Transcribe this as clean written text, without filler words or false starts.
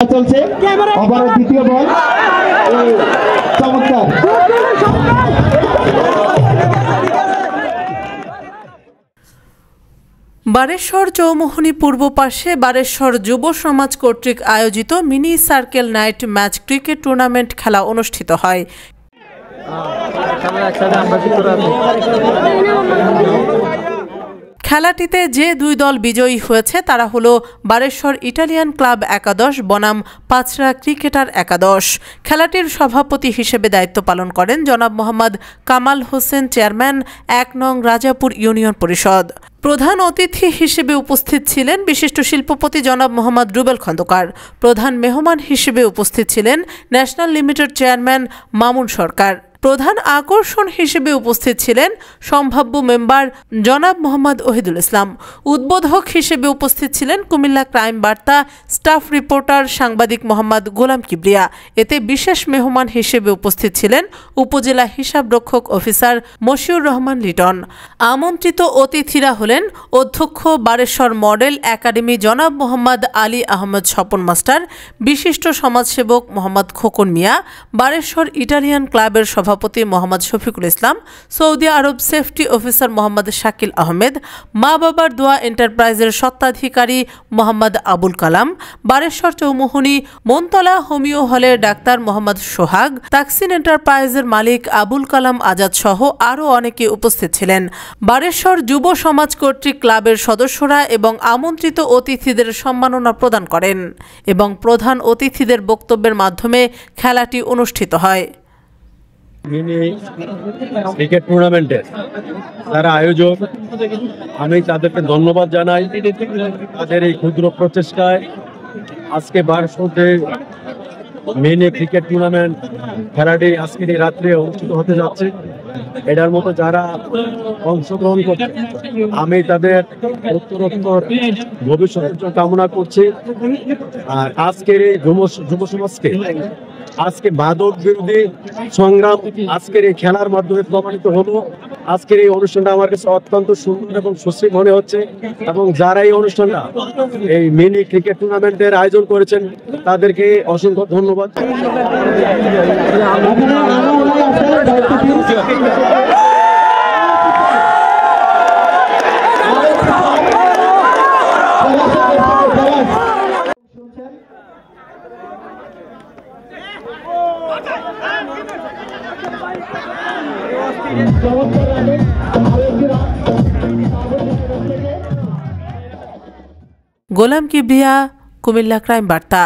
চলছে ওভারের দ্বিতীয় বল চমৎকার বারেশ্বর চৌমুহনী পূর্ব পাশে বারেশ্বর যুব সমাজ কর্তৃক আয়োজিত mini circle night match cricket tournament খেলা অনুষ্ঠিত হয়। খেলাটিতে যে দুই দল বিজয়ী হয়েছে তারা হলো বারেশ্বর ইটালিয়ান ক্লাব একাদশ বনাম পাঁচরা ক্রিকেটার একাদশ। খেলাটির সভাপতি হিসেবে দায়িত্ব পালন করেন জনাব মোহাম্মদ কামাল হোসেন, চেয়ারম্যান ১ নং রাজাপুর ইউনিয়ন পরিষদ। প্রধান অতিথি হিসেবে উপস্থিত ছিলেন বিশিষ্ট শিল্পপতি জনাব মোহাম্মদ রুবেল খন্দকার। প্রধান মেহমান হিসেবে উপস্থিত ছিলেন ন্যাশনাল লিমিটেড চেয়ারম্যান মামুন সরকার। প্রধান আকর্ষণ হিসেবে উপস্থিত ছিলেন সম্ভাব্য মেম্বার জনাব মোহাম্মদ ওহিদুল ইসলাম। উদ্বোধক হিসেবে উপস্থিত ছিলেন কুমিল্লা ক্রাইম বার্তা স্টাফ রিপোর্টার সাংবাদিক মোহাম্মদ গোলাম কিবরিয়া। এতে বিশেষ মেহমান হিসেবে উপস্থিত ছিলেন উপজেলা হিসাবরক্ষক অফিসার মশিউর রহমান লিটন। আমন্ত্রিত অতিথিরা হলেন অধ্যক্ষ বারেশ্বর মডেল একাডেমি জনাব মোহাম্মদ আলী আহমদ স্বপন মাস্টার, বিশিষ্ট সমাজসেবক মোহাম্মদ খোকন মিয়া, বারেশ্বর ইটালিয়ান ক্লাবের সভাপতি মোহাম্মদ শফিকুল ইসলাম, সৌদি আরব সেফটি অফিসার মোহাম্মদ শাকিল আহমেদ, মা বাবার দোয়া এন্টারপ্রাইজের স্বত্বাধিকারী মোহাম্মদ আবুল কালাম, বারেশ্বর চৌমুহনী মনতলা হোমিও হলের ডাক্তার মোহাম্মদ সোহাগ, তাকসিন এন্টারপ্রাইজের মালিক আবুল কালাম আজাদ সহ আরও অনেকে উপস্থিত ছিলেন। বারেশ্বর যুব সমাজ কর্তৃক ক্লাবের সদস্যরা এবং আমন্ত্রিত অতিথিদের সম্মাননা প্রদান করেন এবং প্রধান অতিথিদের বক্তব্যের মাধ্যমে খেলাটি অনুষ্ঠিত হয়। মিনি ক্রিকেট টুর্নামেন্টের যারা আয়োজক, আমি তাদেরকে ধন্যবাদ জানাই। তাদের এই ক্ষুদ্র প্রচেষ্টায় আজকে বারেশ্বরে মিনি ক্রিকেট টুর্নামেন্ট খেলাটি আজকের এই রাত্রে অনুষ্ঠিত হতে যাচ্ছে। এটার মতো যারা অংশগ্রহণ করছে আমি তাদের উত্তরোত্তর ভবিষ্যৎ কামনা করছি। আর আজকের এই যুব সমাজকে আজকে মাদক বিরোধী সংগ্রাম আজকের এই খেলার মাধ্যমে প্রমাণিত হলো। আজকের এই অনুষ্ঠানটা আমার কাছে অত্যন্ত সুন্দর এবং সুশ্রী মনে হচ্ছে এবং যারা এই অনুষ্ঠানটা এই মিনি ক্রিকেট টুর্নামেন্টের আয়োজন করেছেন তাদেরকে অসংখ্য ধন্যবাদ। গোলাম কিবরিয়া, কুমিল্লা ক্রাইম বার্তা।